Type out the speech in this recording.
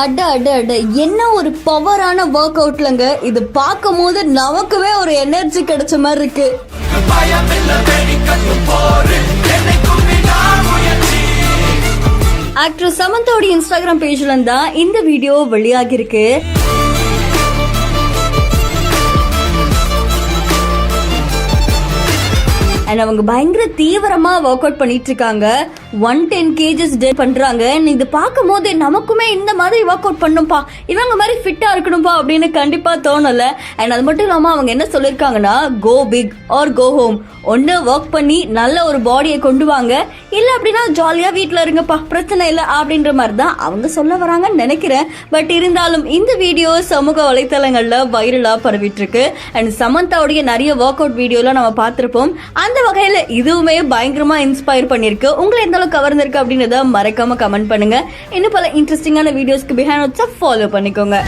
அட அட அட என்ன ஒரு பவரான ஒர்க் அவுட்லங்க. இது பார்க்கும் போது நமக்குவே ஒரு எனர்ஜி கிடைச்ச மாதிரி இருக்கு. ஆக்ட்ரஸ் சமந்தாவோட இன்ஸ்டாகிராம் பேஜ்ல தான் இந்த வீடியோ வெளியாகி இருக்கு. அவங்க பயங்கர தீவிரமா ஒர்க் அவுட் பண்ணிட்டு இருக்காங்க. 110 kgs டே பண்றாங்க. இது பார்க்கும் போது நமக்குமே இந்த மாதிரி ஒர்க் அவுட் பண்ணும்பா, இவங்க மாதிரி ஃபிட்டா இருக்கணும்பா அப்படின்னு கண்டிப்பா தோணல. அண்ட் அது மட்டும் இல்லாம அவங்க என்ன சொல்லிருக்காங்கன்னா, கோ பிக் ஆர் கோ ஹோம். ஒன்னு ஒர்க் பண்ணி நல்ல ஒரு பாடியை கொண்டு வாங்க, இல்ல அப்படின்னா ஜாலியா வீட்டுல இருங்கப்பா, பிரச்சனை இல்லை அப்படின்ற மாதிரி தான் அவங்க சொல்ல வராங்கன்னு நினைக்கிறேன். பட் இருந்தாலும் இந்த வீடியோ சமூக வலைத்தளங்கள்ல வைரலா பரவிட்டு இருக்கு. அண்ட் சமந்தாவுடைய நிறைய ஒர்க் அவுட் வீடியோலாம் நம்ம பார்த்திருப்போம். அந்த வகையில இதுவுமே பயங்கரமா இன்ஸ்பயர் பண்ணிருக்கு. உங்களை எந்த அளவுக்கு கவர்ந்திருக்கு அப்படின்றத மறக்காம கமெண்ட் பண்ணுங்க. இன்னும் பல இன்ட்ரெஸ்டிங்கான வீடியோஸ்க்கு பிஹைண்ட் ஃபாலோ பண்ணிக்கோங்க.